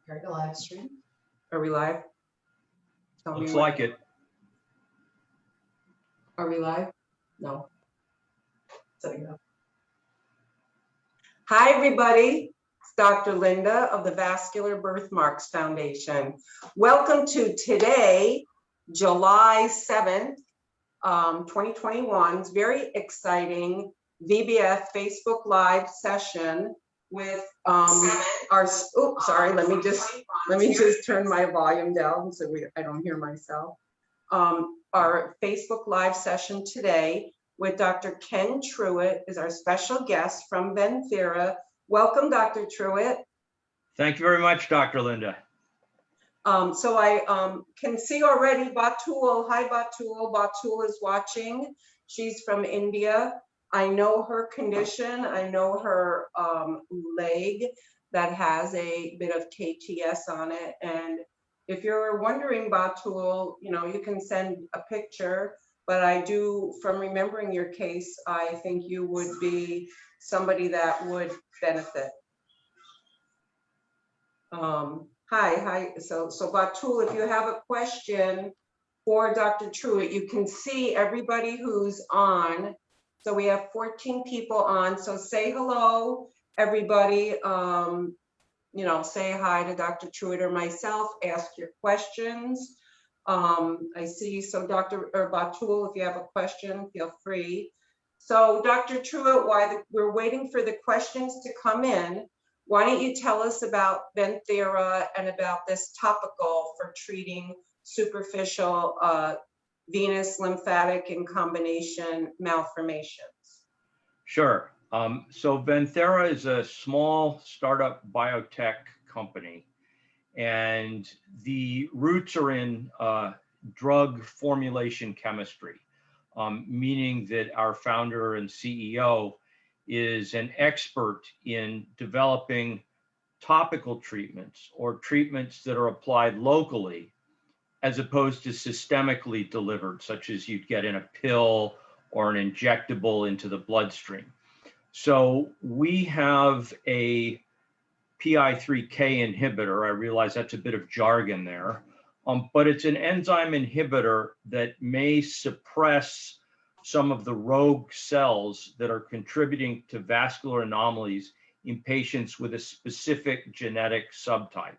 Start the live stream. Are we live? Tell me Looks when. like it. Are we live? No. Setting up. Hi, everybody. It's Dr. Linda of the Vascular Birthmarks Foundation. Welcome to today, July 7th, 2021's very exciting VBF Facebook Live session with our, oops, sorry, let me just turn my volume down so I don't hear myself. Our Facebook Live session today with Dr. Ken Truitt is our special guest from Venthera. Welcome, Dr. Truitt. Thank you very much, Dr. Linda. So I can see already Batul. Hi, Batul. Batul is watching. She's from India. I know her condition. I know her leg that has a bit of KTS on it. And if you're wondering, Batul, you can send a picture. But I do, from remembering your case, I think you would be somebody that would benefit. Hi. So Batul, if you have a question for Dr. Truitt, you can see everybody who's on. So we have 14 people on. So say hello, everybody. Say hi to Dr. Truitt or myself. Ask your questions. I see. So Batul, if you have a question, feel free. So Dr. Truitt, while we're waiting for the questions to come in, why don't you tell us about Venthera and about this topical for treating superficial venous lymphatic and combination malformations? Sure. So Venthera is a small startup biotech company, and the roots are in drug formulation chemistry, meaning that our founder and CEO is an expert in developing topical treatments or treatments that are applied locally as opposed to systemically delivered, such as you'd get in a pill or an injectable into the bloodstream. So we have a PI3K inhibitor. I realize that's a bit of jargon there, but it's an enzyme inhibitor that may suppress some of the rogue cells that are contributing to vascular anomalies in patients with a specific genetic subtype.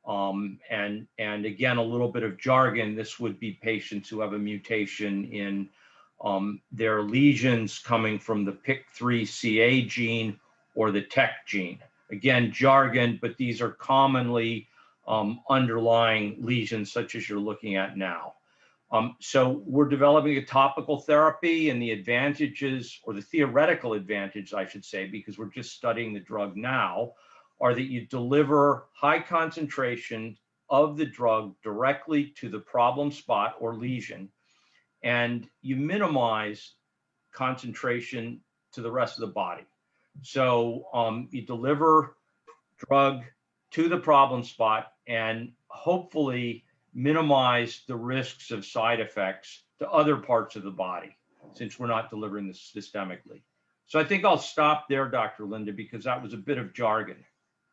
And again, a little bit of jargon, this would be patients who have a mutation in their lesions coming from the PIK3CA gene or the TEC gene. Again, jargon, but these are commonly underlying lesions such as you're looking at now. So we're developing a topical therapy, and the advantages, or the theoretical advantage, I should say, because we're just studying the drug now, are that you deliver high concentration of the drug directly to the problem spot or lesion, and you minimize concentration to the rest of the body. So you deliver drug to the problem spot and hopefully minimize the risks of side effects to other parts of the body, since we're not delivering this systemically. So I think I'll stop there, Dr. Linda, because that was a bit of jargon.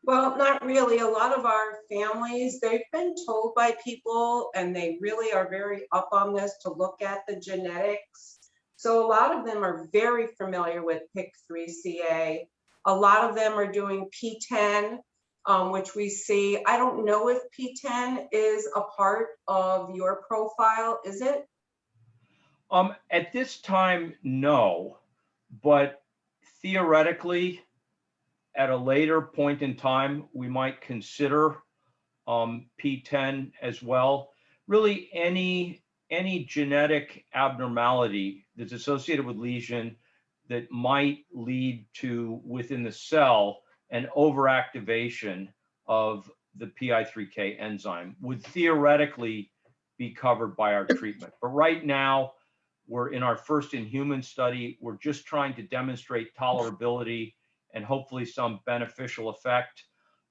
Well, not really. A lot of our families, they've been told by people, and they really are very up on this, to look at the genetics. So a lot of them are very familiar with PIK3CA. A lot of them are doing P10, which we see. I don't know if P10 is a part of your profile, is it? At this time, no, but theoretically, at a later point in time, we might consider P10 as well. Really, any genetic abnormality that's associated with lesion that might lead to, within the cell, an overactivation of the PI3K enzyme would theoretically be covered by our treatment. But right now, we're in our first in-human study. We're just trying to demonstrate tolerability and hopefully some beneficial effect.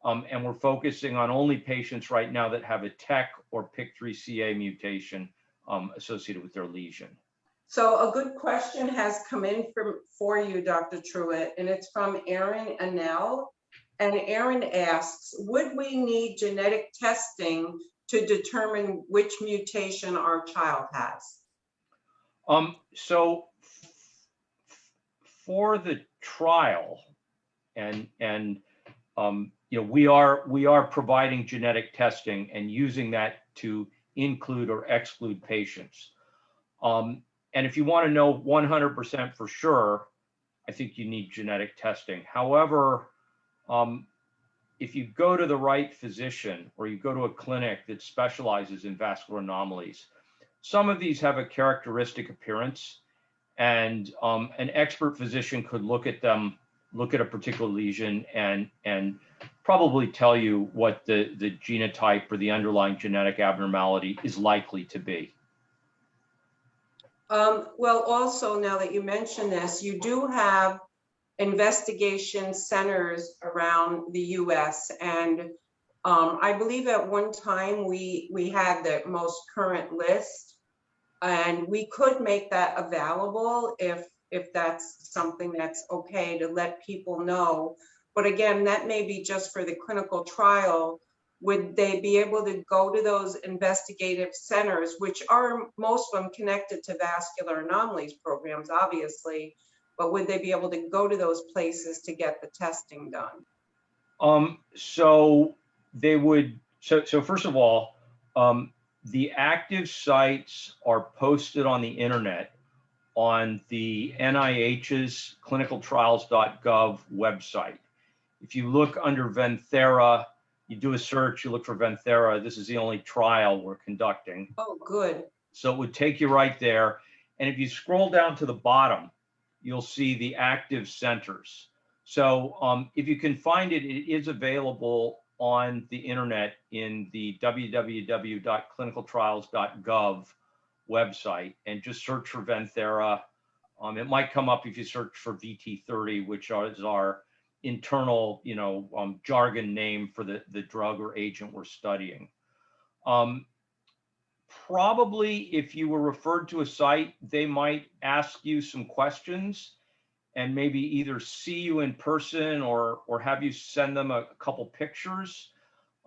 And we're focusing on only patients right now that have a TEC or PIK3CA mutation associated with their lesion. So a good question has come in for you, Dr. Truitt, and it's from Aaron Annell. And Aaron asks, would we need genetic testing to determine which mutation our child has? So for the trial, and we are providing genetic testing and using that to include or exclude patients. And if you want to know 100% for sure, I think you need genetic testing. However, if you go to the right physician or you go to a clinic that specializes in vascular anomalies, some of these have a characteristic appearance, and an expert physician could look at them, look at a particular lesion, and probably tell you what the genotype or the underlying genetic abnormality is likely to be. Well, also, now that you mention this, you do have investigation centers around the US. And I believe at one time we had the most current list, and we could make that available if that's something that's okay to let people know. But again, that may be just for the clinical trial. Would they be able to go to those investigative centers, which are most of them connected to vascular anomalies programs, obviously, but would they be able to go to those places to get the testing done? So they would, so first of all, the active sites are posted on the internet on the NIH's clinicaltrials.gov website. If you look under Venthera, you do a search, you look for Venthera, this is the only trial we're conducting. Oh, good. So it would take you right there. And if you scroll down to the bottom, you'll see the active centers. So if you can find it, it is available on the internet in the www.clinicaltrials.gov website, and just search for Venthera. It might come up if you search for VT30, which is our internal, jargon name for the drug or agent we're studying. Probably if you were referred to a site, they might ask you some questions and maybe either see you in person or have you send them a couple pictures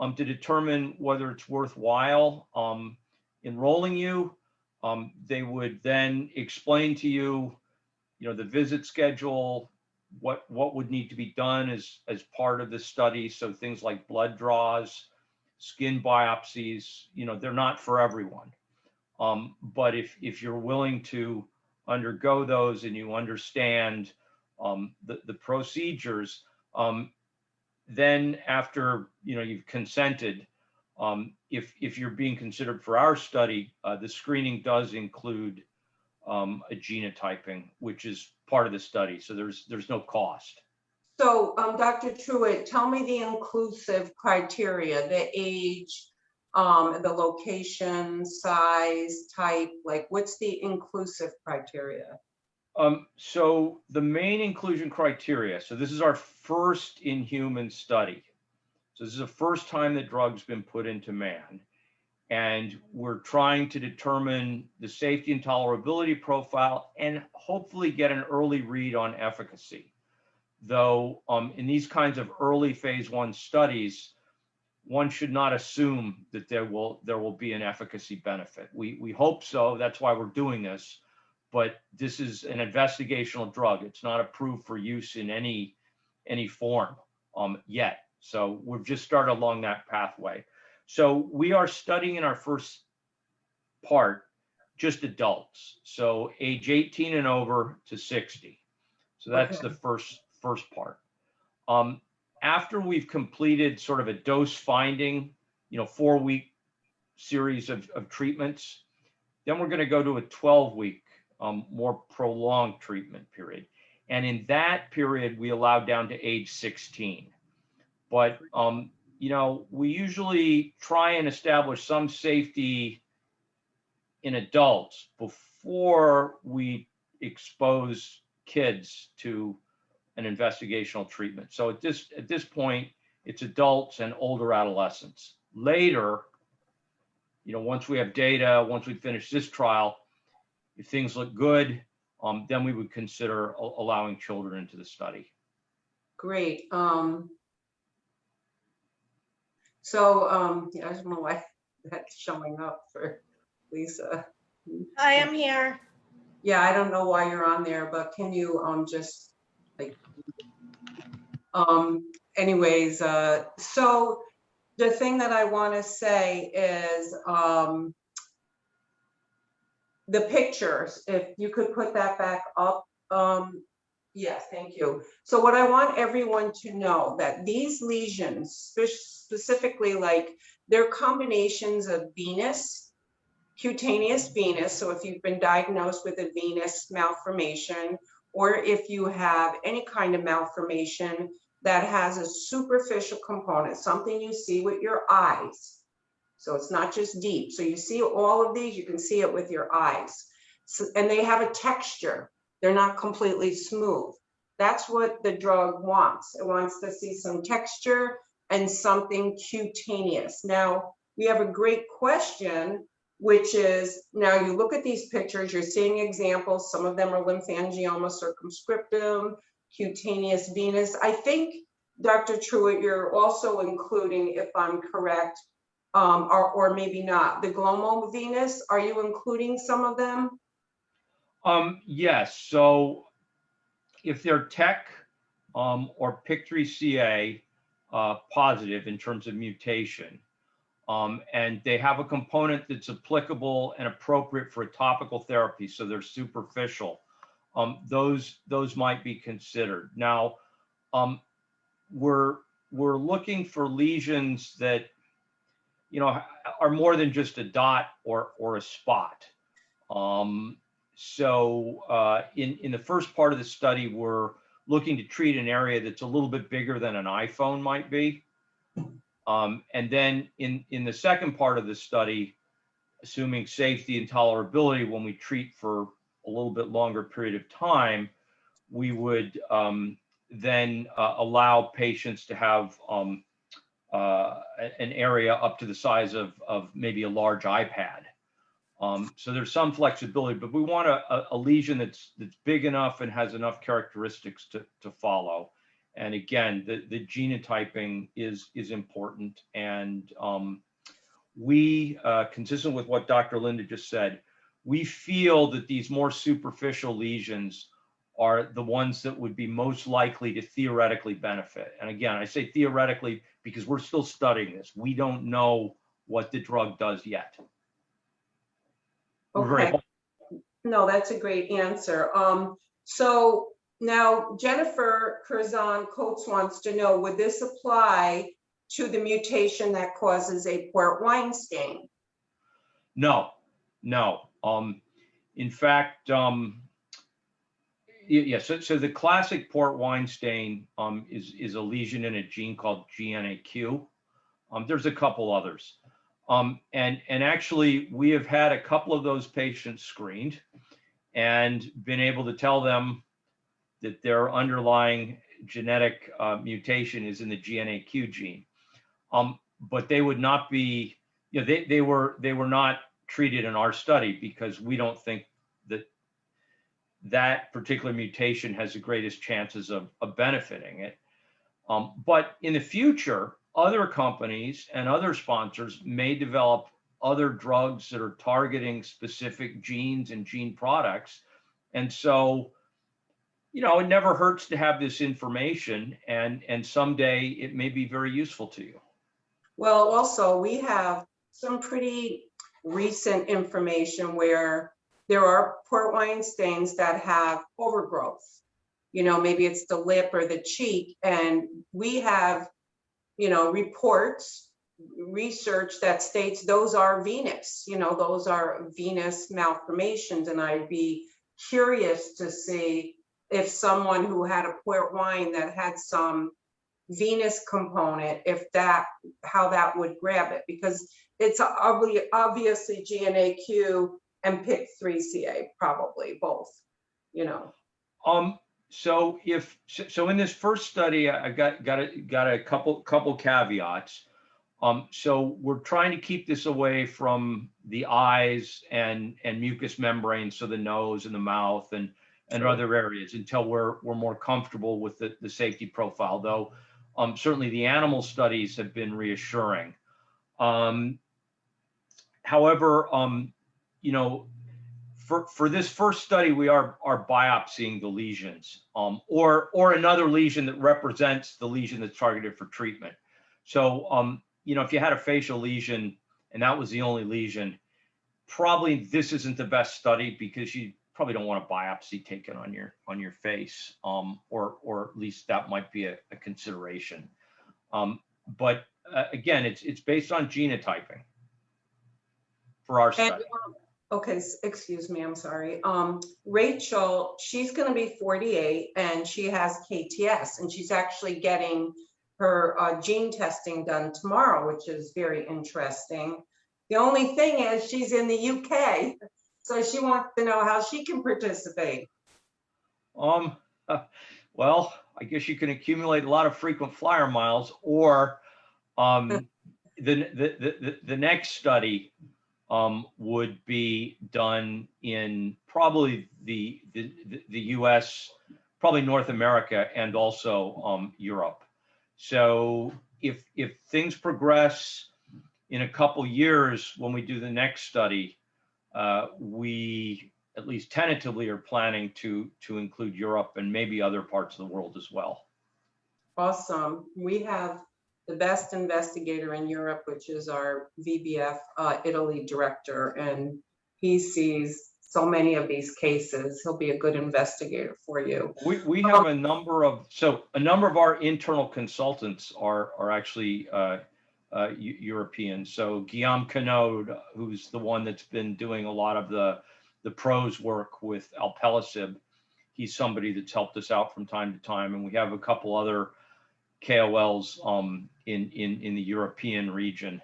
to determine whether it's worthwhile enrolling you. They would then explain to you, the visit schedule, what would need to be done as part of the study. So things like blood draws, skin biopsies, they're not for everyone. But if you're willing to undergo those and you understand the procedures, then after you've consented, if you're being considered for our study, the screening does include a genotyping, which is part of the study. So there's no cost. So Dr. Truitt, tell me the inclusive criteria, the age, the location, size, type, like what's the inclusive criteria? So the main inclusion criteria, so this is our first in-human study. So this is the first time that drug's been put into man. And we're trying to determine the safety and tolerability profile and hopefully get an early read on efficacy. Though in these kinds of early phase 1 studies, one should not assume that there will be an efficacy benefit. We hope so, that's why we're doing this. But this is an investigational drug. It's not approved for use in any form yet. So we've just started along that pathway. So we are studying in our first part just adults, so age 18 and over to 60. So that's Okay. the first part. After we've completed sort of a dose finding, 4-week series of treatments, then we're going to go to a 12-week more prolonged treatment period. And in that period, we allow down to age 16. But, we usually try and establish some safety in adults before we expose kids to an investigational treatment. So at this point, it's adults and older adolescents. Later, once we have data, once we finish this trial, if things look good, then we would consider allowing children into the study. Great. So, yeah, I don't know why that's showing up for Lisa. I am here. Yeah, I don't know why you're on there, but can you just like anyways, so the thing that I want to say is the pictures, if you could put that back up. Yes, thank you. So what I want everyone to know that these lesions, specifically, like, they're combinations of venous, cutaneous venous. So if you've been diagnosed with a venous malformation, or if you have any kind of malformation that has a superficial component, something you see with your eyes. So it's not just deep. So you see all of these, you can see it with your eyes. So, and they have a texture. They're not completely smooth. That's what the drug wants. It wants to see some texture and something cutaneous. Now, we have a great question, which is, now you look at these pictures, you're seeing examples. Some of them are lymphangioma circumscriptum, cutaneous venous. I think, Dr. Truitt, you're also including, if I'm correct, or maybe not, the glomovenous. Are you including some of them? Yes. So if they're tech or PIK3CA positive in terms of mutation, and they have a component that's applicable and appropriate for a topical therapy, so they're superficial, those might be considered. Now, we're looking for lesions that, you know, are more than just a dot or a spot. So in the first part of the study, we're looking to treat an area that's a little bit bigger than an iPhone might be. And then in the second part of the study, assuming safety and tolerability, when we treat for a little bit longer period of time, we would then allow patients to have an area up to the size of maybe a large iPad. So there's some flexibility, but we want a lesion that's big enough and has enough characteristics to follow. And again, the genotyping is important. And we, consistent with what Dr. Linda just said, we feel that these more superficial lesions are the ones that would be most likely to theoretically benefit. And again, I say theoretically because we're still studying this. We don't know what the drug does yet. Okay. No, that's a great answer. So now Jennifer Curzon Coates wants to know, would this apply to the mutation that causes a port wine stain? No. In fact, yeah. So the classic port wine stain is a lesion in a gene called GNAQ. There's a couple others. And actually, we have had a couple of those patients screened and been able to tell them that their underlying genetic mutation is in the GNAQ gene. But they would not be, you know, they were not treated in our study because we don't think that particular mutation has the greatest chances of benefiting it. But in the future, other companies and other sponsors may develop other drugs that are targeting specific genes and gene products. And so, you know, it never hurts to have this information, and someday it may be very useful to you. Well, also, we have some pretty recent information where there are port wine stains that have overgrowth. You know, maybe it's the lip or the cheek, and we have, you know, reports, research that states those are venous, you know, those are venous malformations. And I'd be curious to see if someone who had a port wine that had some venous component, how that would grab it, because it's obviously GNAQ and PIK3CA, probably both, you know. So in this first study, I got a couple caveats. So we're trying to keep this away from the eyes and mucous membranes, so the nose and the mouth and other areas, until we're more comfortable with the safety profile. Though Certainly the animal studies have been reassuring. However, you know, for this first study, we are biopsying the lesions, or another lesion that represents the lesion that's targeted for treatment. So, you know, if you had a facial lesion and that was the only lesion, probably this isn't the best study because you probably don't want a biopsy taken on your face, or at least that might be a consideration. But again, it's based on genotyping for our And, study. okay, excuse me, I'm sorry. Rachel, she's going to be 48 and she has KTS, and she's actually getting her gene testing done tomorrow, which is very interesting. The only thing is she's in the UK, so she wants to know how she can participate. Well, I guess you can accumulate a lot of frequent flyer miles, or the next study would be done in probably the US, probably North America, and also Europe. So if things progress in a couple years, when we do the next study, we at least tentatively are planning to include Europe and maybe other parts of the world as well. Awesome. We have the best investigator in Europe, which is our VBF Italy director, and he sees so many of these cases. He'll be a good investigator for you. We have a number of our internal consultants are actually European. So Guillaume Canode, who's the one that's been doing a lot of the pros work with alpelisib, he's somebody that's helped us out from time to time, and we have a couple other KOLs in the European region,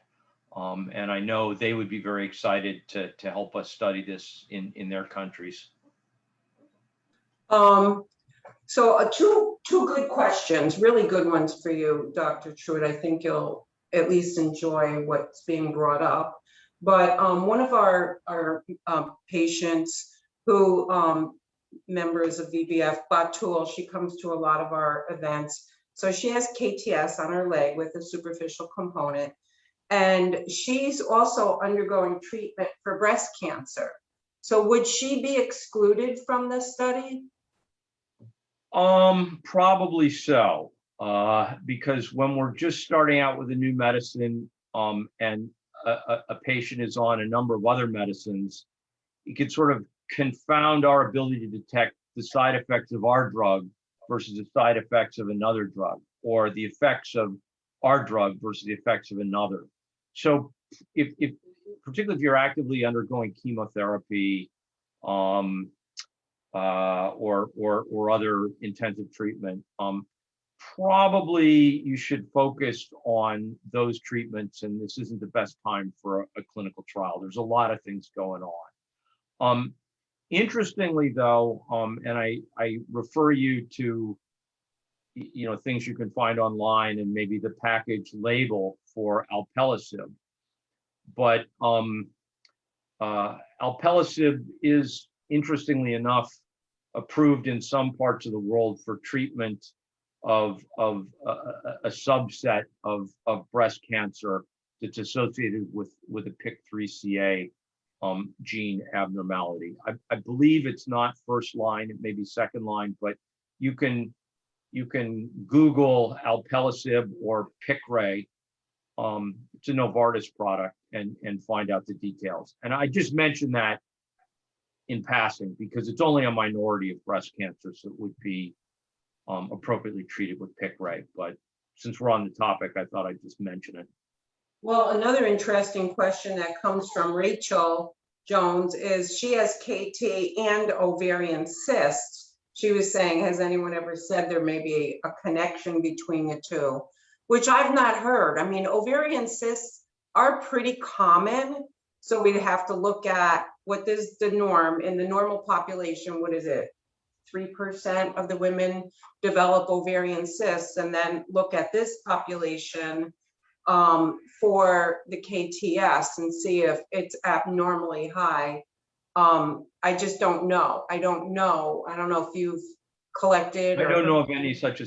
and I know they would be very excited to help us study this in their countries. So two good questions, really good ones for you, Dr. Truitt. I think you'll at least enjoy what's being brought up. But one of our patients who members of VBF, Batul, she comes to a lot of our events. So she has KTS on her leg with a superficial component, and she's also undergoing treatment for breast cancer. So would she be excluded from this study? Probably so, because when we're just starting out with a new medicine, and a patient is on a number of other medicines, it could sort of confound our ability to detect the side effects of our drug versus the side effects of another drug, or the effects of our drug versus the effects of another. So if particularly if you're actively undergoing chemotherapy, or other intensive treatment, probably you should focus on those treatments, and this isn't the best time for a clinical trial. There's a lot of things going on. Interestingly, though, and I refer you to, you know, things you can find online and maybe the package label for alpelisib, but alpelisib is, interestingly enough, approved in some parts of the world for treatment of a subset of breast cancer that's associated with a PIK3CA gene abnormality. I believe it's not first line, it may be second line, but you can Google alpelisib or Piqray. It's a Novartis product, and find out the details. And I just mentioned that in passing because it's only a minority of breast cancer, so it would be appropriately treated with Piqray. But since we're on the topic, I thought I'd just mention it. Well, another interesting question that comes from Rachel Jones is she has KT and ovarian cysts. She was saying, has anyone ever said there may be a connection between the two? Which I've not heard. I mean, ovarian cysts are pretty common. So we'd have to look at what is the norm in the normal population. What is it? 3% of the women develop ovarian cysts, and then look at this population for the KTS and see if it's abnormally high. I just don't know. I don't know if you've collected? I or- don't know of any such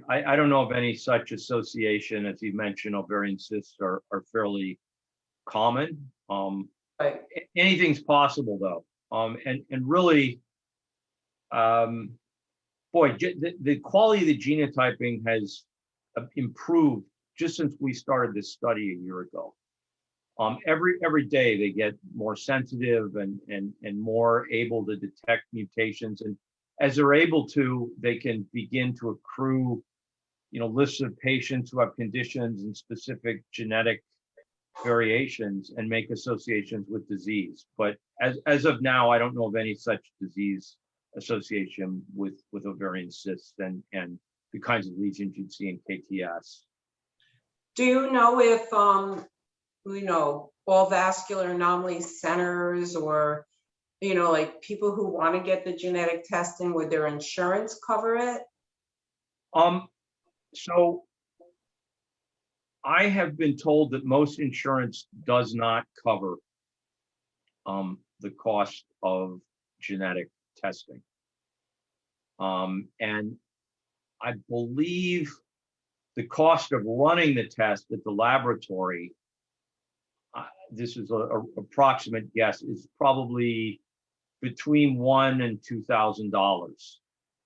I don't know of any such association. As you mentioned, ovarian cysts are fairly common. Right. Anything's possible though. And really, boy, the quality of the genotyping has improved just since we started this study a year ago. Every day they get more sensitive and more able to detect mutations, and as they're able to, they can begin to accrue, lists of patients who have conditions and specific genetic variations and make associations with disease. But as of now, I don't know of any such disease association with ovarian cysts and the kinds of lesions you'd see in KTS. Do you know if, all vascular anomaly centers or, like people who want to get the genetic testing, would their insurance cover it? So I have been told that most insurance does not cover the cost of genetic testing. And I believe the cost of running the test at the laboratory, this is a approximate guess, is probably between $1,000 and $2,000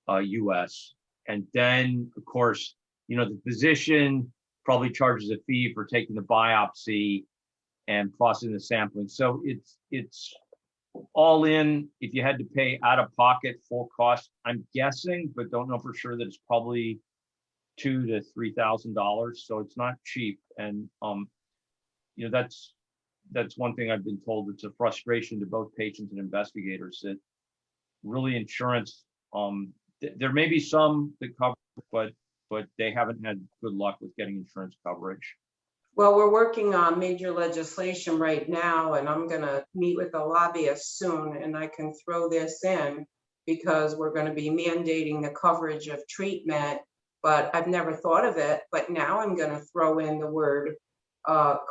US. And then, of course, the physician probably charges a fee for taking the biopsy and processing the sampling. So it's all in. If you had to pay out of pocket full cost, I'm guessing, but don't know for sure, that it's probably $2,000 to $3,000. So it's not cheap. And that's one thing I've been told. It's a frustration to both patients and investigators that really insurance, there may be some that cover, but they haven't had good luck with getting insurance coverage. Well, we're working on major legislation right now, and I'm going to meet with the lobbyist soon, and I can throw this in because we're going to be mandating the coverage of treatment, but I've never thought of it. But now I'm going to throw in the word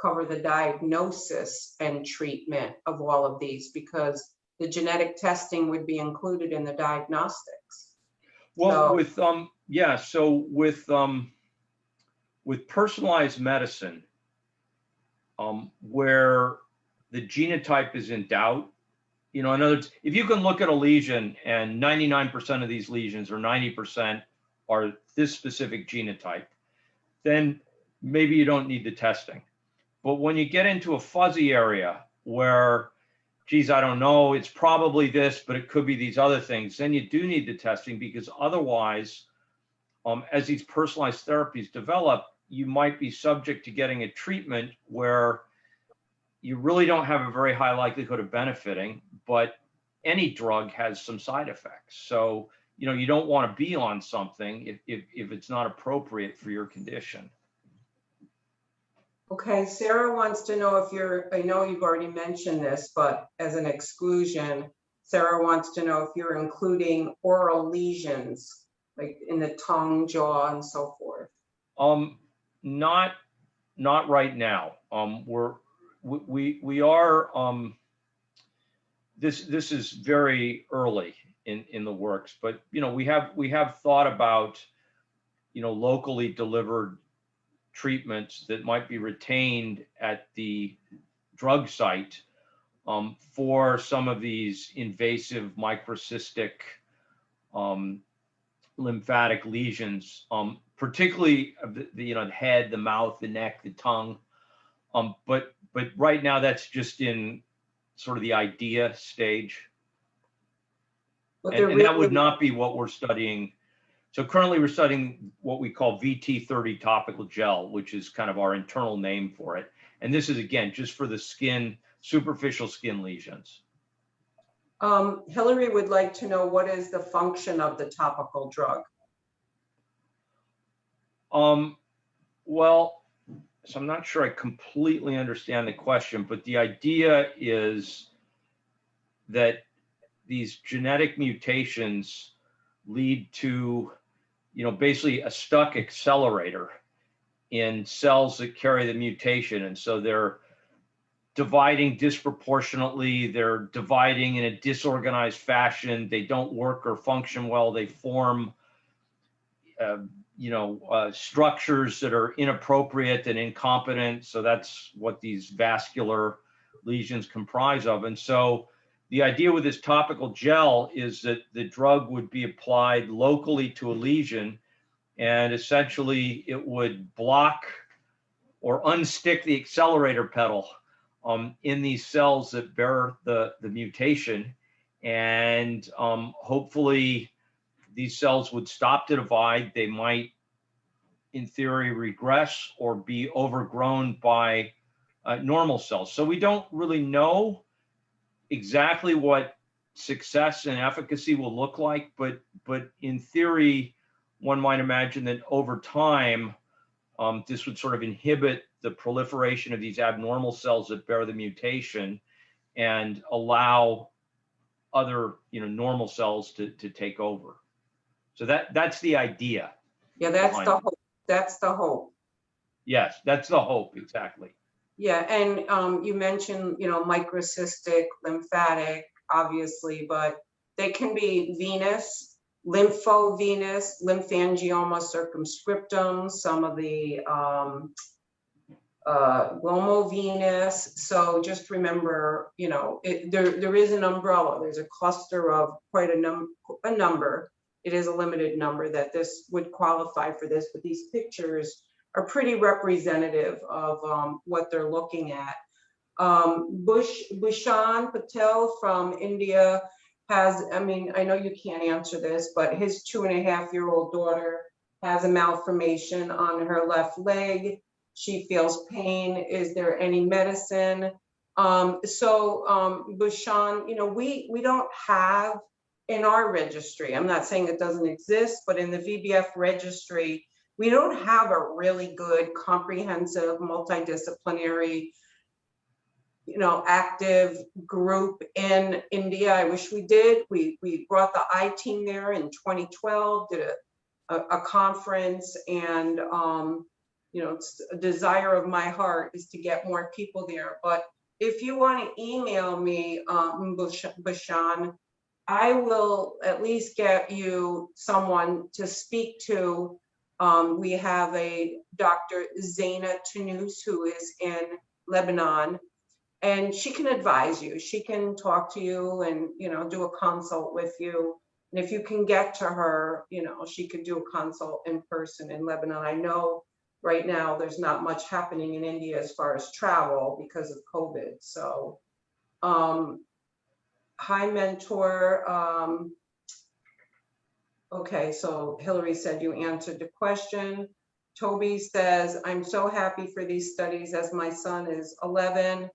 cover the diagnosis and treatment of all of these, because the genetic testing would be included in the diagnostics. Well, So, with personalized medicine, where the genotype is in doubt, in other words, if you can look at a lesion and 99% of these lesions or 90% are this specific genotype, then maybe you don't need the testing. But when you get into a fuzzy area where, geez, I don't know, it's probably this, but it could be these other things, then you do need the testing, because otherwise, as these personalized therapies develop, you might be subject to getting a treatment where you really don't have a very high likelihood of benefiting, but any drug has some side effects. So, you don't want to be on something if it's not appropriate for your condition. okay, Sarah wants to know if I know you've already mentioned this, but as an exclusion, Sarah wants to know if you're including oral lesions, like in the tongue, jaw, and so forth. Not right now. We are, this is very early in the works, but we have thought about locally delivered treatments that might be retained at the drug site for some of these invasive microcystic lymphatic lesions, particularly the head, the mouth, the neck, the tongue. But right now that's just in sort of the idea stage. And that would not be what we're studying. So currently we're studying what we call VT30 topical gel, which is kind of our internal name for it. And this is, again, just for the skin, superficial skin lesions. Hillary would like to know, what is the function of the topical drug? Well, so I'm not sure I completely understand the question, but the idea is that these genetic mutations lead to, basically a stuck accelerator in cells that carry the mutation. And so they're dividing disproportionately. They're dividing in a disorganized fashion. They don't work or function well. They form, structures that are inappropriate and incompetent. So that's what these vascular lesions comprise of. And so the idea with this topical gel is that the drug would be applied locally to a lesion, and essentially it would block or unstick the accelerator pedal in these cells that bear the mutation. And hopefully these cells would stop to divide. They might, in theory, regress or be overgrown by normal cells. So we don't really know exactly what success and efficacy will look like, but in theory, one might imagine that over time, this would sort of inhibit the proliferation of these abnormal cells that bear the mutation and allow other, normal cells to take over. So that's the idea. Yeah, that's the hope. That's the hope. Yes, that's the hope, exactly. Yeah, and you mentioned, microcystic, lymphatic, obviously, but they can be venous, lymphovenous, lymphangioma circumscriptum, some of the glomovenous. So just remember, there is an umbrella. There's a cluster of quite a number. It is a limited number that this would qualify for this, but these pictures are pretty representative of what they're looking at. Bhushan Patel from India has, I know you can't answer this, but his 2.5-year-old daughter has a malformation on her left leg. She feels pain. Is there any medicine? Bhushan, we don't have in our registry, I'm not saying it doesn't exist, but in the VBF registry, we don't have a really good, comprehensive, multidisciplinary, active group in India. I wish we did. We brought the I team there in 2012, did a conference, and it's a desire of my heart is to get more people there. But if you want to email me, Bhushan, I will at least get you someone to speak to. We have a Dr. Zaina Tanous who is in Lebanon, and she can advise you. She can talk to you and, do a consult with you. And if you can get to her, she could do a consult in person in Lebanon. I know right now there's not much happening in India as far as travel because of COVID. So, hi, mentor. Okay, so Hillary said you answered the question. Toby says, I'm so happy for these studies as my son is 11,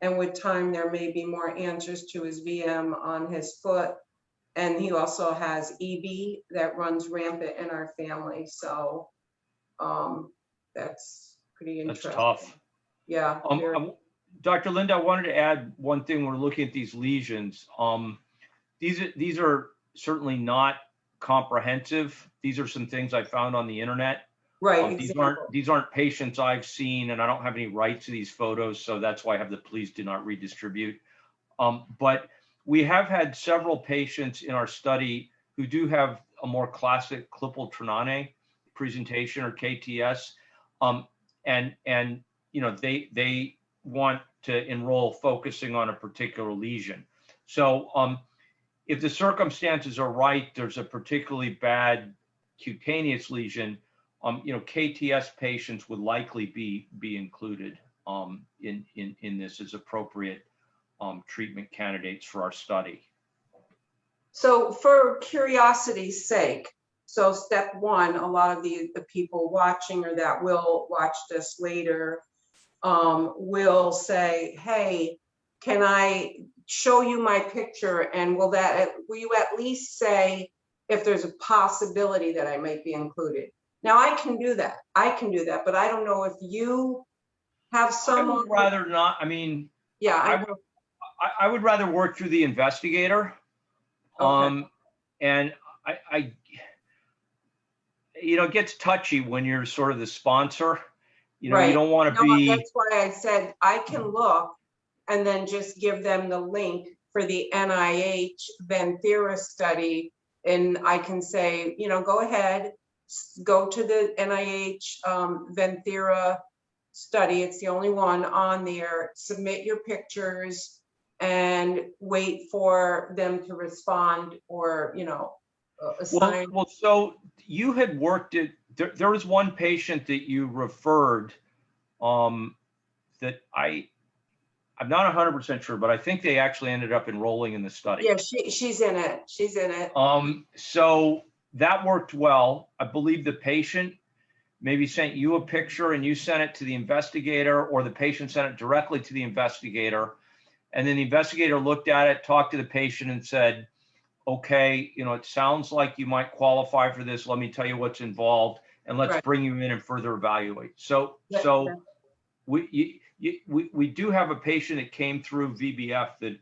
and with time there may be more answers to his VM on his foot. And he also has EB that runs rampant in our family. So that's pretty interesting. That's tough. Yeah. Dr. Linda, I wanted to add one thing. We're looking at these lesions. These are certainly not comprehensive. These are some things I found on the internet. Right. These aren't patients I've seen, and I don't have any rights to these photos, so that's why I have the please do not redistribute. But we have had several patients in our study who do have a more classic Klippel-Trenaunay presentation or KTS, and they want to enroll focusing on a particular lesion. So if the circumstances are right, there's a particularly bad cutaneous lesion, KTS patients would likely be included in this as appropriate treatment candidates for our study. So for curiosity's sake, so step one, a lot of the people watching or that will watch this later will say, hey, can I show you my picture, and will you at least say if there's a possibility that I might be included? Now I can do that, but I don't know if you have someone. I would rather not. Yeah, I would rather work through the investigator. Okay. And I it gets touchy when you're sort of the sponsor. Right. You don't want to be. That's why I said I can look. and then just give them the link for the NIH Venthera study. And I can say, you know, go ahead, go to the NIH Venthera study. It's the only one on there. Submit your pictures and wait for them to respond, or, you know, assign. Well, so you had worked at, there was one patient that you referred that I'm not 100% sure, but I think they actually ended up enrolling in the study. Yeah, she's in it. She's in it. So that worked well. I believe the patient maybe sent you a picture and you sent it to the investigator, or the patient sent it directly to the investigator. And then the investigator looked at it, talked to the patient and said, okay, you know, it sounds like you might qualify for this. Let me tell you what's involved, and let's bring you in and further evaluate. So we do have a patient that came through VBF that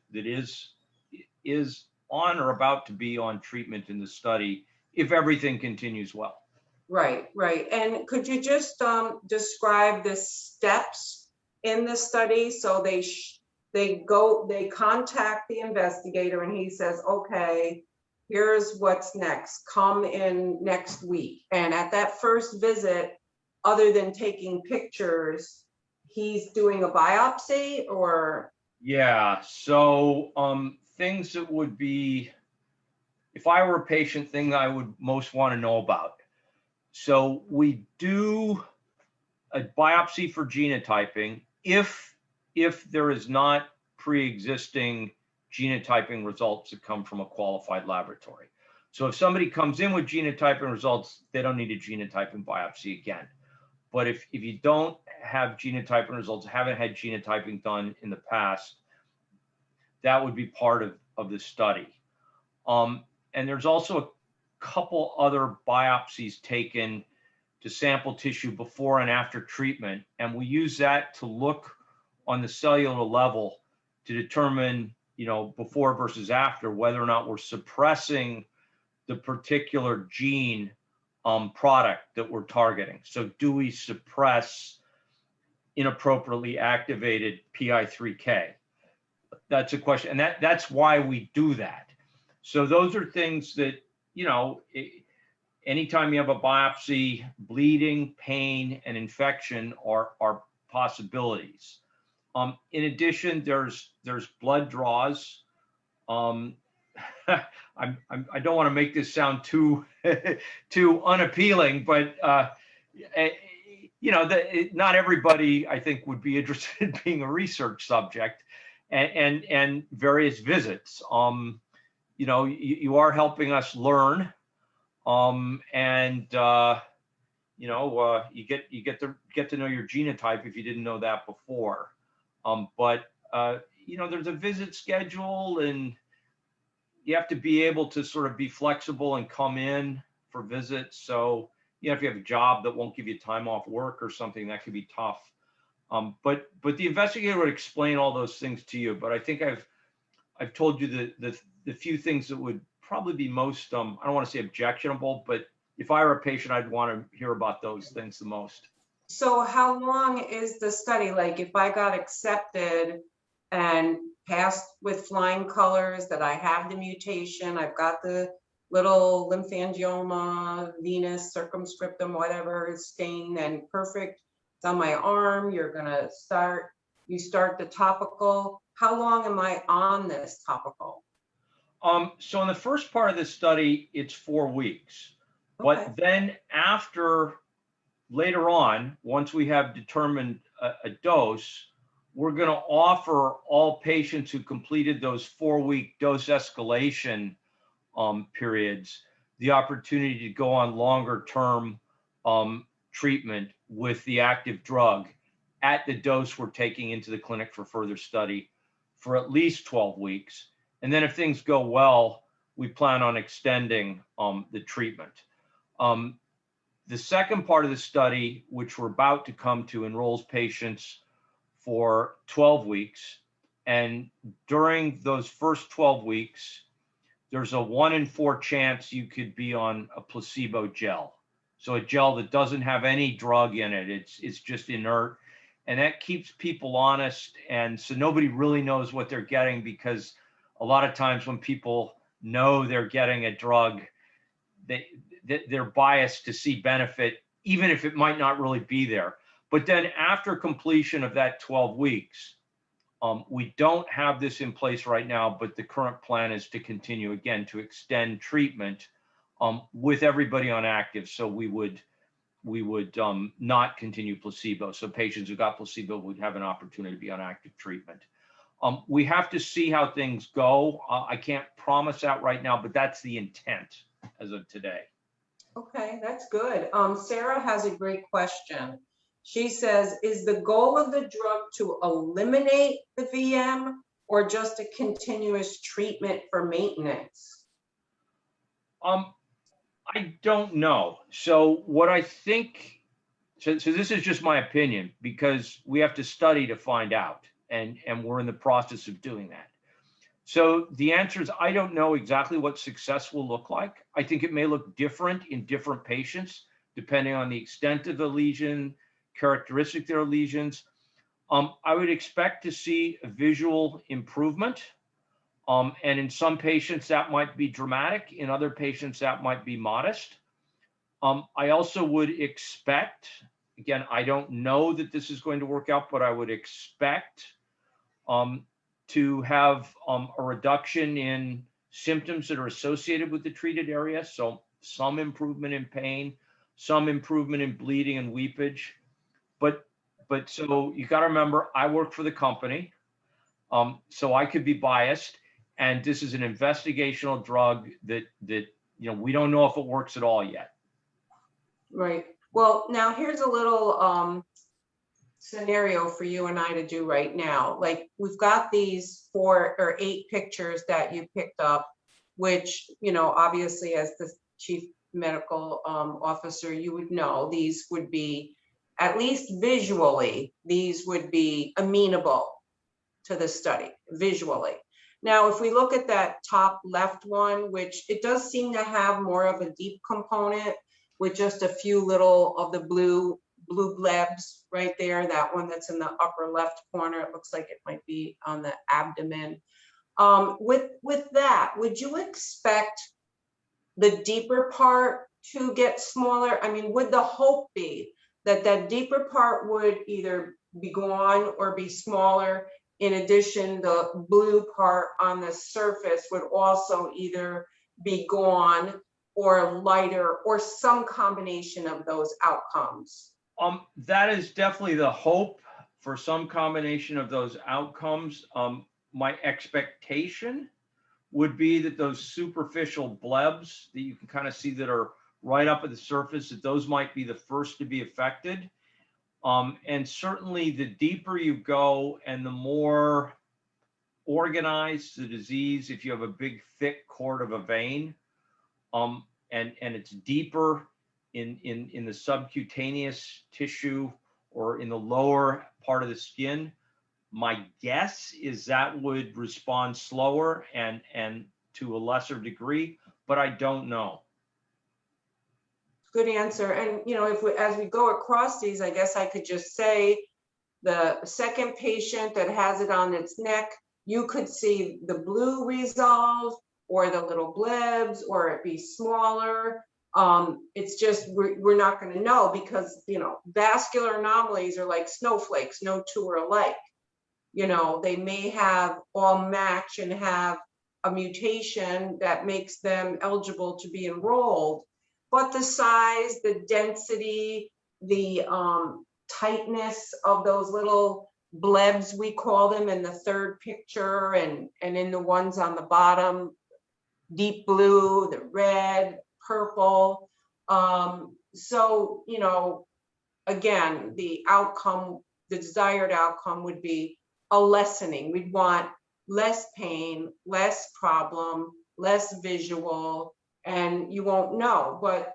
is on or about to be on treatment in the study if everything continues well. Right. And could you just describe the steps in the study? So they contact the investigator and he says, okay, here's what's next. Come in next week. And at that first visit, other than taking pictures, he's doing a biopsy, or? Yeah, so things that would be, if I were a patient, thing that I would most want to know about. So we do a biopsy for genotyping if there is not pre-existing genotyping results that come from a qualified laboratory. So if somebody comes in with genotyping results, they don't need a genotyping biopsy again. But if you don't have genotyping results, haven't had genotyping done in the past, that would be part of the study. And there's also a couple other biopsies taken to sample tissue before and after treatment. And we use that to look on the cellular level to determine, you know, before versus after, whether or not we're suppressing the particular gene product that we're targeting. So do we suppress inappropriately activated PI3K? That's a question. And that's why we do that. So those are things that, you know, anytime you have a biopsy, bleeding, pain, and infection are possibilities. In addition, there's blood draws. I don't want to make this sound too unappealing, but you know, not everybody, I think, would be interested in being a research subject, and various visits. You know, you are helping us learn, and you know, you get to know your genotype if you didn't know that before. But you know, there's a visit schedule, and you have to be able to sort of be flexible and come in for visits. So, you know, if you have a job that won't give you time off work or something, that could be tough. But the investigator would explain all those things to you. But I think I've told you the few things that would probably be most, I don't want to say objectionable, but if I were a patient, I'd want to hear about those things the most. So how long is the study? Like, if I got accepted and passed with flying colors, that I have the mutation, I've got the little lymphangioma, venous circumscriptum, whatever stain, and perfect, it's on my arm, you start the topical. How long am I on this topical? So in the first part of the study, it's 4 weeks. Okay. But then later on, once we have determined a dose, we're going to offer all patients who completed those 4-week dose escalation periods the opportunity to go on longer term treatment with the active drug at the dose we're taking into the clinic for further study for at least 12 weeks. And then if things go well, we plan on extending the treatment. The second part of the study, which we're about to come to, enrolls patients for 12 weeks. And during those first 12 weeks, there's a 1 in 4 chance you could be on a placebo gel. So a gel that doesn't have any drug in it, it's just inert. And that keeps people honest. And so nobody really knows what they're getting, because a lot of times when people know they're getting a drug, they're biased to see benefit, even if it might not really be there. But then after completion of that 12 weeks, we don't have this in place right now, but the current plan is to continue, again, to extend treatment with everybody on active. So we would not continue placebo. So patients who got placebo would have an opportunity to be on active treatment. We have to see how things go. I can't promise that right now, but that's the intent as of today. Okay, that's good. Sarah has a great question. She says, is the goal of the drug to eliminate the VM or just a continuous treatment for maintenance? I don't know. So what I think, so this is just my opinion, because we have to study to find out, and we're in the process of doing that. So the answer is, I don't know exactly what success will look like. I think it may look different in different patients, depending on the extent of the lesion, characteristic of their lesions. I would expect to see a visual improvement. And in some patients that might be dramatic, in other patients that might be modest. I also would expect, again, I don't know that this is going to work out, but I would expect to have a reduction in symptoms that are associated with the treated area. So some improvement in pain, some improvement in bleeding and weepage. But so you got to remember, I work for the company, so I could be biased. And this is an investigational drug that we don't know if it works at all yet. Right. Well, now here's a little scenario for you and I to do right now. Like, we've got these 4 or 8 pictures that you picked up, which, obviously as the chief medical officer, you would know these would be, at least visually, these would be amenable to the study visually. Now, if we look at that top left one, which it does seem to have more of a deep component with just a few little of the blue blebs right there, that one that's in the upper left corner, it looks like it might be on the abdomen. With that, would you expect the deeper part to get smaller? I mean, would the hope be that that deeper part would either be gone or be smaller? In addition, the blue part on the surface would also either be gone or lighter, or some combination of those outcomes. That is definitely the hope, for some combination of those outcomes. My expectation would be that those superficial blebs that you can kind of see that are right up at the surface, that those might be the first to be affected. And certainly the deeper you go and the more organized the disease, if you have a big thick cord of a vein, and it's deeper in the subcutaneous tissue or in the lower part of the skin, my guess is that would respond slower and to a lesser degree, but I don't know. Good answer. And as we go across these, I guess I could just say the second patient that has it on its neck, you could see the blue resolve or the little blebs, or it be smaller. It's just, we're not going to know, because vascular anomalies are like snowflakes, no two are alike. They may have all match and have a mutation that makes them eligible to be enrolled. But the size, the density, the tightness of those little blebs, we call them, in the third picture, and in the ones on the bottom, deep blue, the red, purple. So, again, the outcome, the desired outcome would be a lessening. We'd want less pain, less problem, less visual, and you won't know. But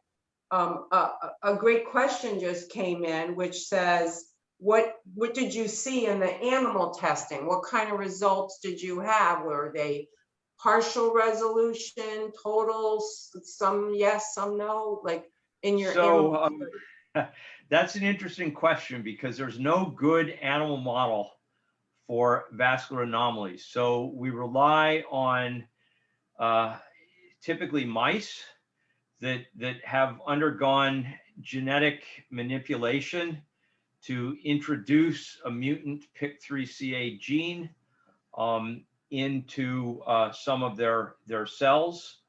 a great question just came in, which says, what did you see in the animal testing? What kind of results did you have? Were they partial resolution, total, some yes, some no, like in your animal? That's an interesting question because there's no good animal model for vascular anomalies. So we rely on typically mice that have undergone genetic manipulation to introduce a mutant PIK3CA gene into some of their cells.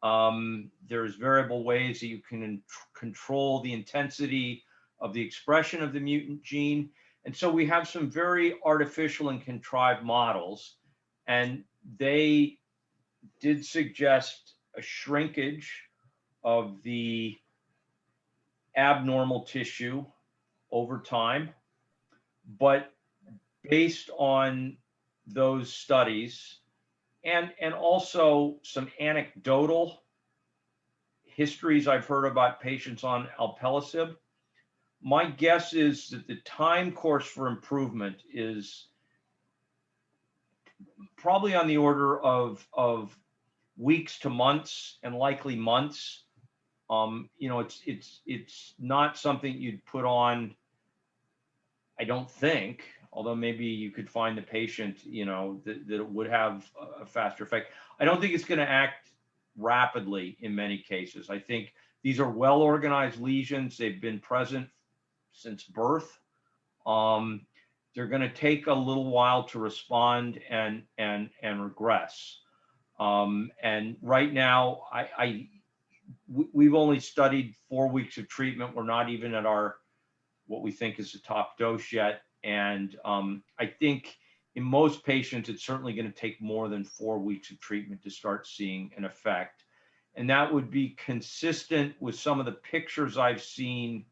There's variable ways that you can control the intensity of the expression of the mutant gene. And so we have some very artificial and contrived models, and they did suggest a shrinkage of the abnormal tissue over time. But based on those studies and also some anecdotal histories I've heard about patients on alpelisib, my guess is that the time course for improvement is probably on the order of weeks to months, and likely months. You know, it's not something you'd put on, I don't think, although maybe you could find the patient, you know, that it would have a faster effect. I don't think it's going to act rapidly in many cases. I think these are well-organized lesions. They've been present since birth. They're going to take a little while to respond and regress. And right now, we've only studied 4 weeks of treatment. We're not even at our what we think is the top dose yet. And I think in most patients, it's certainly going to take more than 4 weeks of treatment to start seeing an effect. And that would be consistent with some of the pictures I've seen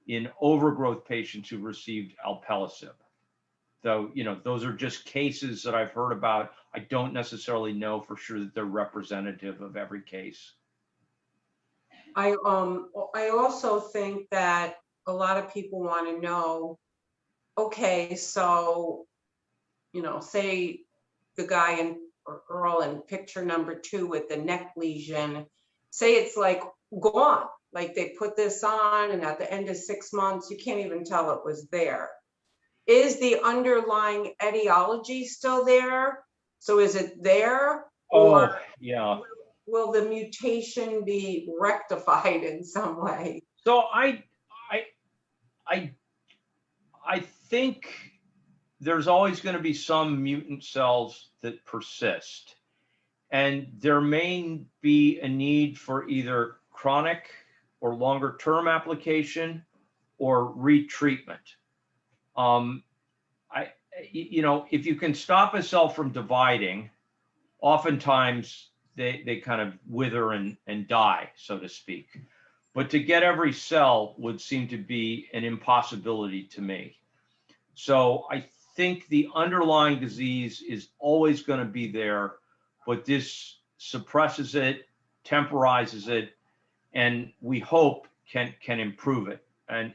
in overgrowth patients who received alpelisib. Though, you know, those are just cases that I've heard about. I don't necessarily know for sure that they're representative of every case. I also think that a lot of people want to know, okay, so, you know, say the guy or girl in picture number 2 with the neck lesion, say it's like gone, like they put this on and at the end of 6 months, you can't even tell it was there. Is the underlying etiology still there? So is it there? Or yeah. will the mutation be rectified in some way? So I think there's always going to be some mutant cells that persist, and there may be a need for either chronic or longer term application or retreatment. You know, if you can stop a cell from dividing, oftentimes they kind of wither and die, so to speak. But to get every cell would seem to be an impossibility to me. So I think the underlying disease is always going to be there, but this suppresses it, temporizes it, and we hope can improve it. And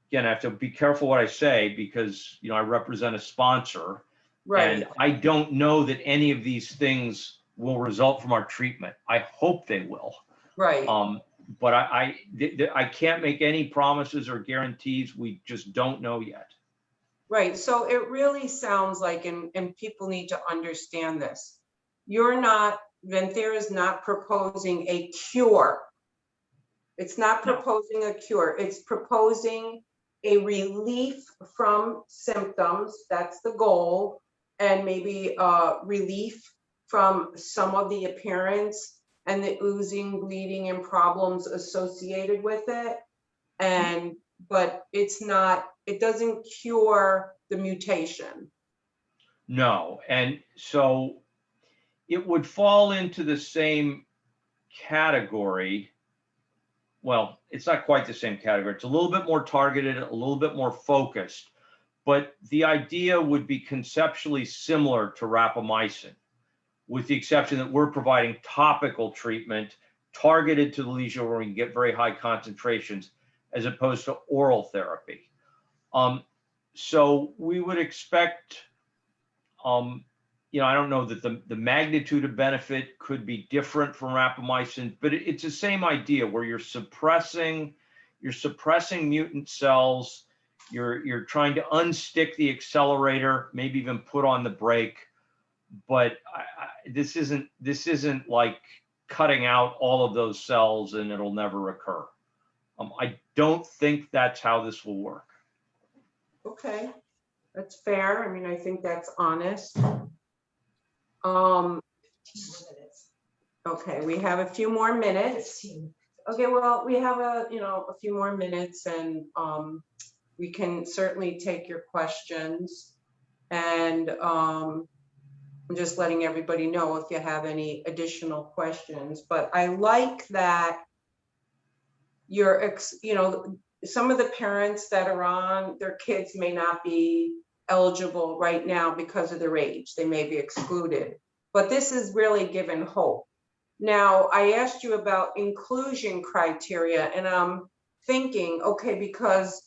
again, I have to be careful what I say because, you know, I represent a sponsor. Right. And I don't know that any of these things will result from our treatment. I hope they will. Right. But I can't make any promises or guarantees. We just don't know yet. Right. So it really sounds like, and people need to understand this, Venthera is not proposing a cure. It's not proposing a cure. It's proposing a relief from symptoms. That's the goal. And maybe relief from some of the appearance and the oozing, bleeding, and problems associated with it. But it doesn't cure the mutation. No, and so it would fall into the same category. Well, it's not quite the same category. It's a little bit more targeted, a little bit more focused, but the idea would be conceptually similar to rapamycin, with the exception that we're providing topical treatment targeted to the lesion where we can get very high concentrations, as opposed to oral therapy. So we would expect, you know, I don't know that the magnitude of benefit could be different from rapamycin, but it's the same idea where you're suppressing you're suppressing mutant cells. You're trying to unstick the accelerator, maybe even put on the brake. But this isn't like cutting out all of those cells and it'll never occur. I don't think that's how this will work. Okay, that's fair. I mean, I think that's honest. Okay, we have a few more minutes. Okay, well, we have a few more minutes, and we can certainly take your questions. And I'm just letting everybody know if you have any additional questions. But I like that some of the parents that are on, their kids may not be eligible right now because of their age. They may be excluded. But this is really given hope. Now, I asked you about inclusion criteria, and I'm thinking, okay, because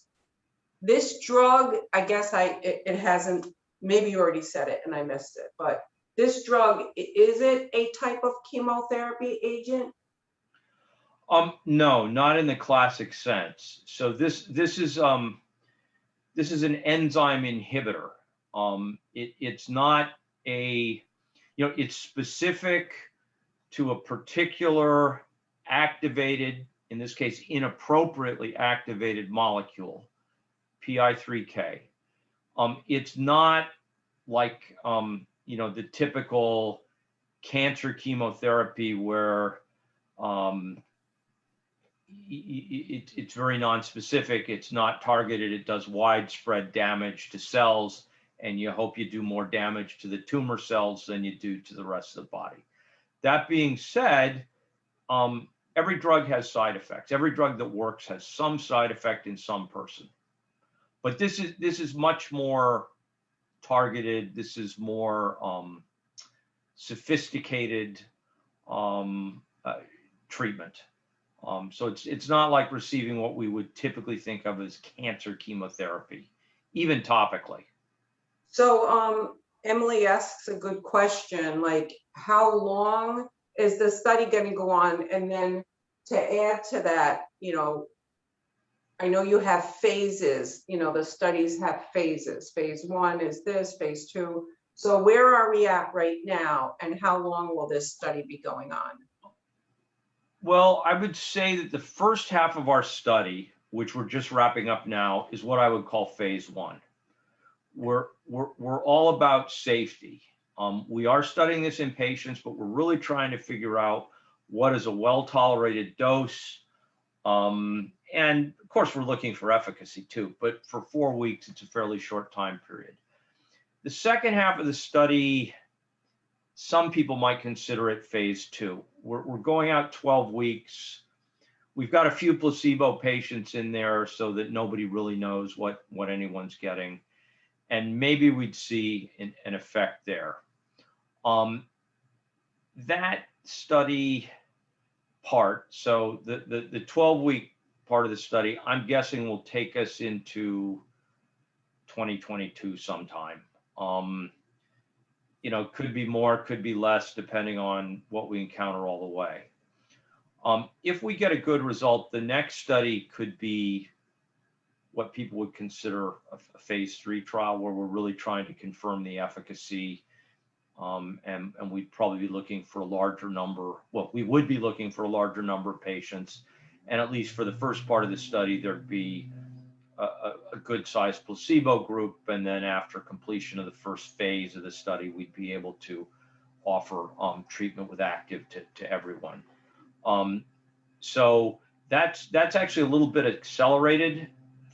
this drug, I guess it hasn't, maybe you already said it and I missed it, but this drug, is it a type of chemotherapy agent? No, not in the classic sense. So this is an enzyme inhibitor. It's not a, it's specific to a particular activated, in this case, inappropriately activated molecule, PI3K. It's not like, the typical cancer chemotherapy where it's very nonspecific, it's not targeted, it does widespread damage to cells, and you hope you do more damage to the tumor cells than you do to the rest of the body. That being said, every drug has side effects. Every drug that works has some side effect in some person. But this is much more targeted. This is more sophisticated treatment. So it's not like receiving what we would typically think of as cancer chemotherapy, even topically. So Emily asks a good question, like how long is the study going to go on? And then to add to that, I know you have phases, the studies have phases. Phase 1 is this, phase 2. So where are we at right now, and how long will this study be going on? Well, I would say that the first half of our study, which we're just wrapping up now, is what I would call phase 1. We're all about safety. We are studying this in patients, but we're really trying to figure out what is a well-tolerated dose. And of course, we're looking for efficacy too, but for 4 weeks, it's a fairly short time period. The second half of the study, some people might consider it phase 2. We're going out 12 weeks. We've got a few placebo patients in there so that nobody really knows what anyone's getting. And maybe we'd see an effect there. That study part, so the 12-week part of the study, I'm guessing will take us into 2022 sometime. Could be more, could be less, depending on what we encounter all the way. If we get a good result, the next study could be what people would consider a phase 3 trial, where we're really trying to confirm the efficacy. And we'd probably be looking for a larger number. Well, we would be looking for a larger number of patients. And at least for the first part of the study, there'd be a good sized placebo group. And then after completion of the first phase of the study, we'd be able to offer treatment with active to everyone. So that's actually a little bit accelerated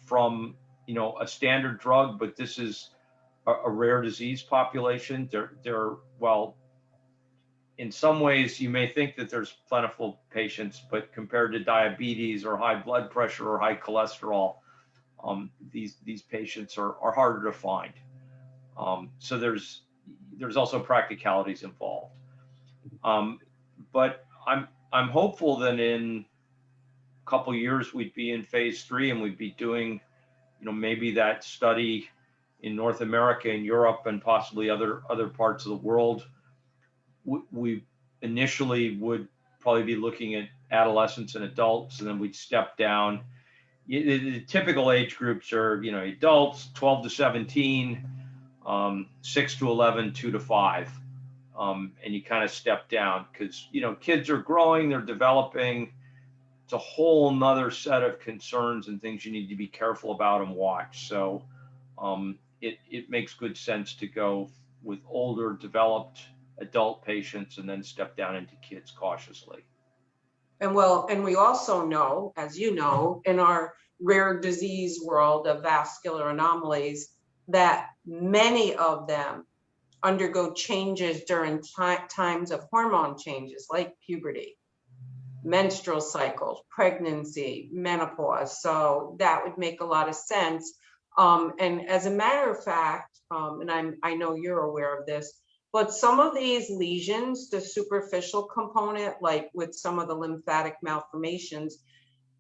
from, a standard drug, but this is a rare disease population. Well, in some ways you may think that there's plentiful patients, but compared to diabetes or high blood pressure or high cholesterol, these patients are harder to find. So there's also practicalities involved. But I'm hopeful that in a couple of years we'd be in phase 3 and we'd be doing, maybe that study in North America and Europe and possibly other parts of the world. We initially would probably be looking at adolescents and adults, and then we'd step down the typical age groups are, adults 12 to 17, 6 to 11, 2 to 5. And you kind of step down because, kids are growing, they're developing. It's a whole nother set of concerns and things you need to be careful about and watch. So it makes good sense to go with older, developed adult patients and then step down into kids cautiously. And we also know, as you know, in our rare disease world of vascular anomalies, that many of them undergo changes during times of hormone changes like puberty, menstrual cycles, pregnancy, menopause. So that would make a lot of sense. And as a matter of fact, and I know you're aware of this, but some of these lesions, the superficial component, like with some of the lymphatic malformations,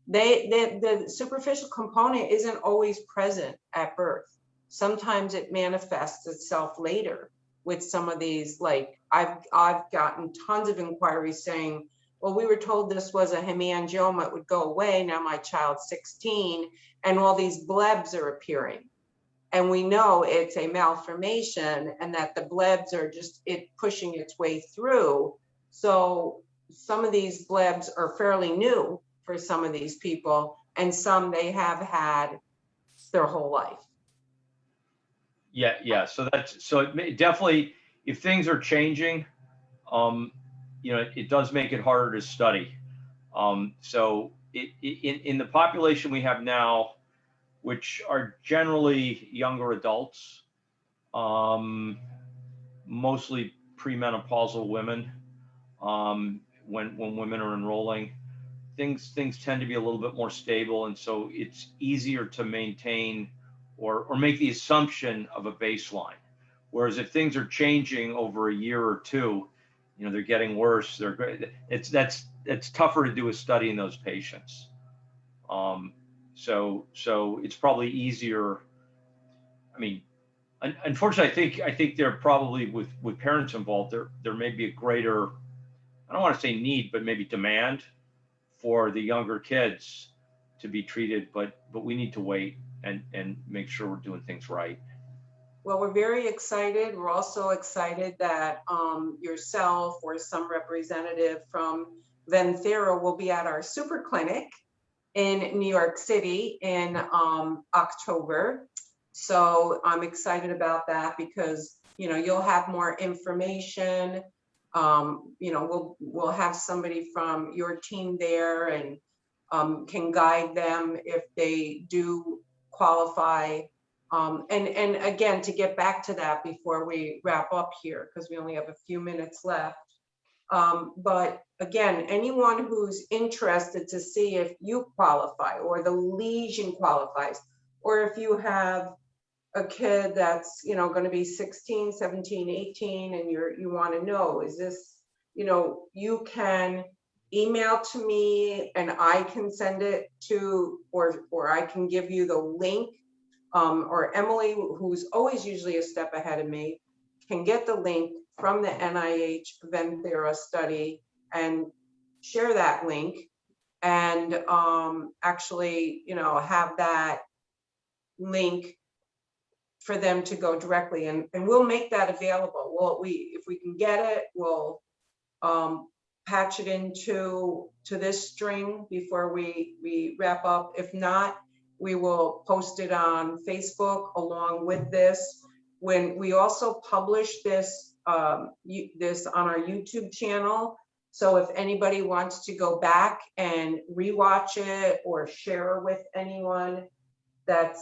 the superficial component isn't always present at birth. Sometimes it manifests itself later with some of these, like I've gotten tons of inquiries saying, well, we were told this was a hemangioma, it would go away. Now my child's 16 and all these blebs are appearing. And we know it's a malformation and that the blebs are just pushing its way through. So some of these blebs are fairly new for some of these people, and some they have had their whole life. Yeah. So it definitely, if things are changing, it does make it harder to study. So in the population we have now, which are generally younger adults, mostly premenopausal women, when women are enrolling, things tend to be a little bit more stable, and so it's easier to maintain or make the assumption of a baseline. Whereas if things are changing over a year or two, they're getting worse. It's tougher to do a study in those patients. So it's probably easier. I mean, unfortunately, I think they're probably with parents involved, there may be a greater, I don't want to say need, but maybe demand for the younger kids to be treated, but we need to wait and make sure we're doing things right. Well, we're very excited. We're also excited that yourself or some representative from Venthera will be at our super clinic in New York City in October. So I'm excited about that because, you'll have more information. We'll have somebody from your team there and can guide them if they do qualify. And again, to get back to that before we wrap up here, because we only have a few minutes left. But again, anyone who's interested to see if you qualify or the lesion qualifies, or if you have a kid that's, going to be 16, 17, 18, and you want to know, is this, you can email to me and I can send it to, or I can give you the link, or Emily, who's always usually a step ahead of me, can get the link from the NIH Venthera study and share that link and actually, have that link for them to go directly, and we'll make that available. If we can get it, we'll patch it into this string before we wrap up. If not, we will post it on Facebook along with this. When we also publish this on our YouTube channel, so if anybody wants to go back and rewatch it or share with anyone that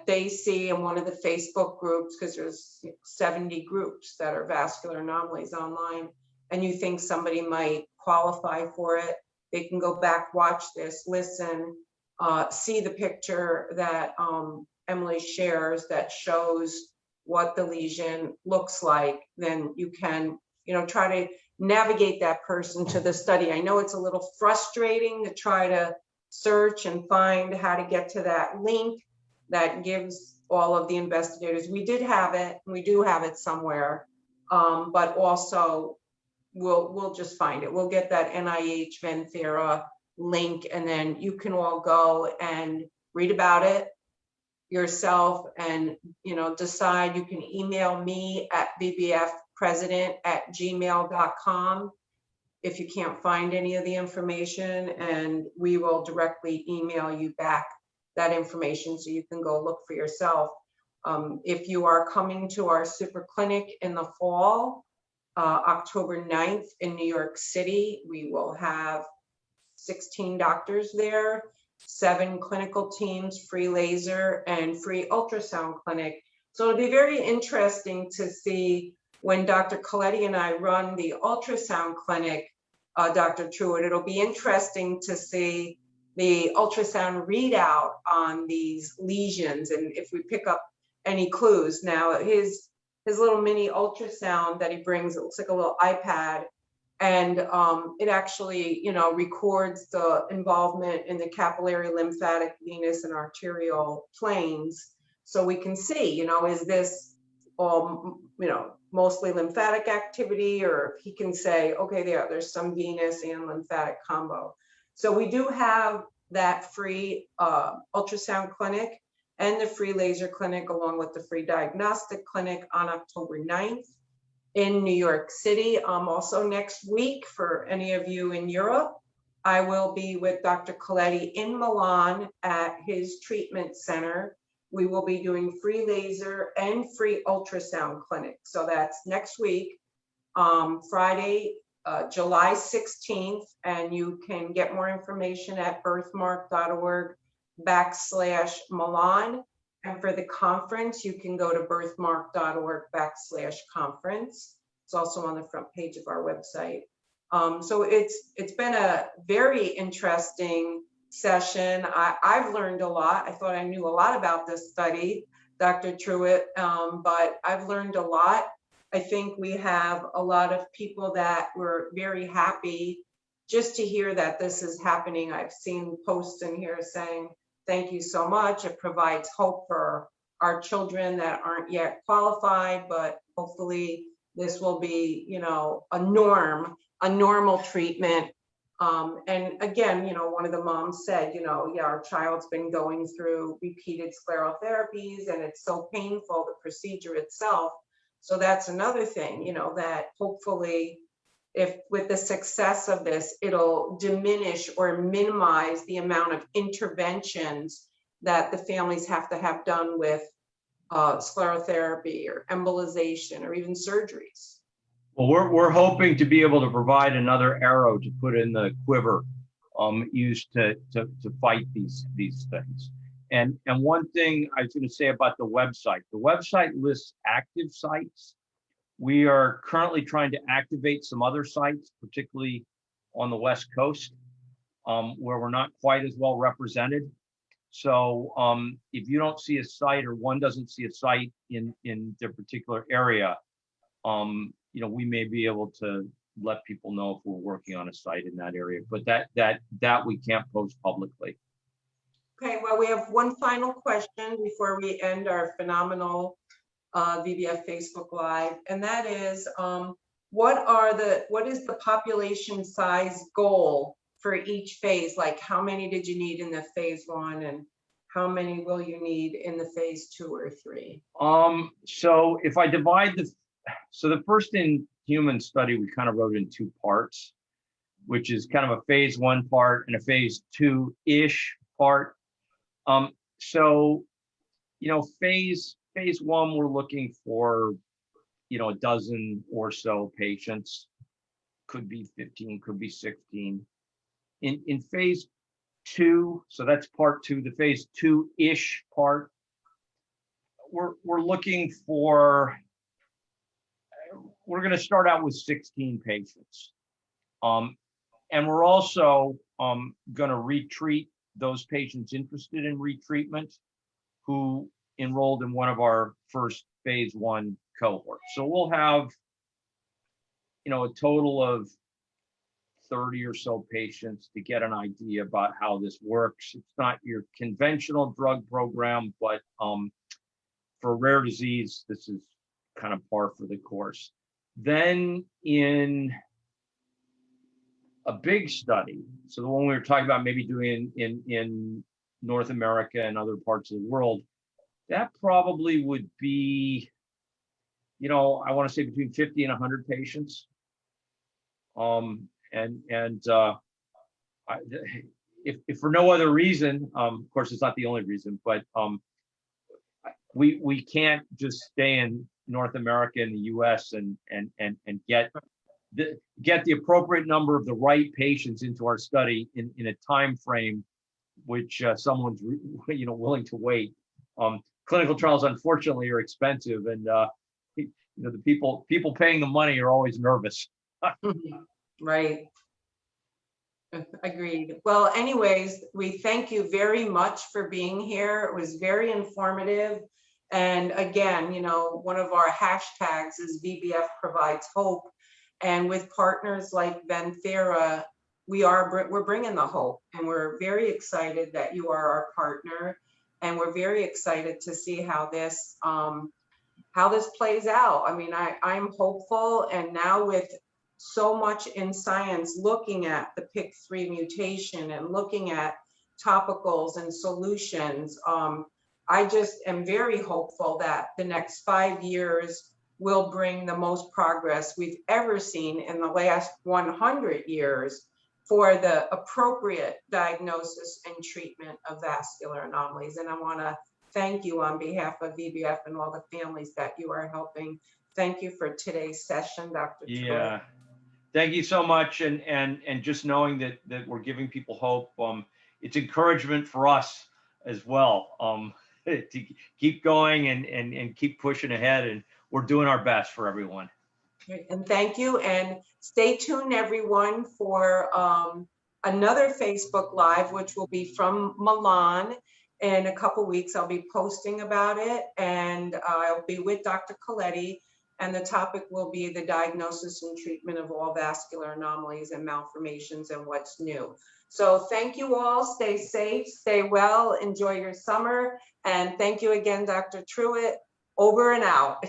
they see in one of the Facebook groups, because there's 70 groups that are vascular anomalies online, and you think somebody might qualify for it, they can go back, watch this, listen, see the picture that Emily shares that shows what the lesion looks like. Then you can, try to navigate that person to the study. I know it's a little frustrating to try to search and find how to get to that link that gives all of the investigators. We did have it, and we do have it somewhere, but also we'll just find it. We'll get that NIH Venthera link, and then you can all go and read about it yourself and, decide. You can email me at vbfpresident@gmail.com if you can't find any of the information, and we will directly email you back that information so you can go look for yourself. If you are coming to our super clinic in the fall, October 9th in New York City, we will have 16 doctors there, 7 clinical teams, free laser and free ultrasound clinic. So it'll be very interesting to see when Dr. Coletti and I run the ultrasound clinic, Dr. Truitt, it'll be interesting to see the ultrasound readout on these lesions and if we pick up any clues. Now, his little mini ultrasound that he brings, it looks like a little iPad, and it actually, records the involvement in the capillary, lymphatic, venous, and arterial planes. So we can see, is this, mostly lymphatic activity, or he can say, okay, there's some venous and lymphatic combo. So we do have that free ultrasound clinic and the free laser clinic, along with the free diagnostic clinic on October 9th in New York City. Also next week, for any of you in Europe, I will be with Dr. Coletti in Milan at his treatment center. We will be doing free laser and free ultrasound clinic. So that's next week, Friday, July 16th, and you can get more information at birthmark.org/Milan. And for the conference, you can go to birthmark.org/conference. It's also on the front page of our website. So it's been a very interesting session. I've learned a lot. I thought I knew a lot about this study, Dr. Truitt, but I've learned a lot. I think we have a lot of people that were very happy just to hear that this is happening. I've seen posts in here saying, thank you so much. It provides hope for our children that aren't yet qualified, but hopefully this will be, a normal treatment. And again, one of the moms said, our child's been going through repeated sclerotherapies and it's so painful, the procedure itself. So that's another thing, that hopefully if with the success of this, it'll diminish or minimize the amount of interventions that the families have to have done with sclerotherapy or embolization or even surgeries. Well, we're hoping to be able to provide another arrow to put in the quiver used to fight these things. And one thing I was going to say about the website lists active sites. We are currently trying to activate some other sites, particularly on the West Coast, where we're not quite as well represented. So if you don't see a site, or one doesn't see a site in their particular area, we may be able to let people know if we're working on a site in that area, but that we can't post publicly. Okay, well, we have one final question before we end our phenomenal VBF Facebook Live, and that is, what is the population size goal for each phase? Like, how many did you need in the phase 1, and how many will you need in the phase 2 or 3? So if I divide the first in human study, we kind of wrote in 2 parts, which is kind of a phase 1 part and a phase 2-ish part. Phase 1, we're looking for, a dozen or so patients, could be 15, could be 16. In phase 2, so that's part 2, the phase 2-ish part, we're looking for, we're going to start out with 16 patients. And we're also going to retreat those patients interested in retreatment who enrolled in one of our first phase 1 cohorts. So we'll have, a total of 30 or so patients to get an idea about how this works. It's not your conventional drug program, but for rare disease, this is kind of par for the course. Then in a big study, so the one we were talking about maybe doing in North America and other parts of the world, that probably would be, you know, I want to say between 50 and 100 patients. If for no other reason, of course, it's not the only reason, but we can't just stay in North America and the US and get the appropriate number of the right patients into our study in a time frame which someone's willing to wait. Clinical trials, unfortunately, are expensive, and the people paying the money are always nervous. Right. Agreed. Well, anyways, we thank you very much for being here. It was very informative. And again, one of our hashtags is VBF provides hope. And with partners like Venthera, we're bringing the hope, and we're very excited that you are our partner. And we're very excited to see how this plays out. I mean, I'm hopeful, and now with so much in science looking at the PIK3 mutation and looking at topicals and solutions, I just am very hopeful that the next 5 years will bring the most progress we've ever seen in the last 100 years for the appropriate diagnosis and treatment of vascular anomalies. And I want to thank you on behalf of VBF and all the families that you are helping. Thank you for today's session, Dr. Truitt. Yeah, thank you so much. And just knowing that we're giving people hope, it's encouragement for us as well, to keep going and keep pushing ahead. And we're doing our best for everyone. And thank you, and stay tuned, everyone, for another Facebook Live, which will be from Milan in a couple weeks. I'll be posting about it, and I'll be with Dr. Coletti, and the topic will be the diagnosis and treatment of all vascular anomalies and malformations and what's new. So thank you all. Stay safe, stay well, enjoy your summer, and thank you again, Dr. Truitt. Over and out.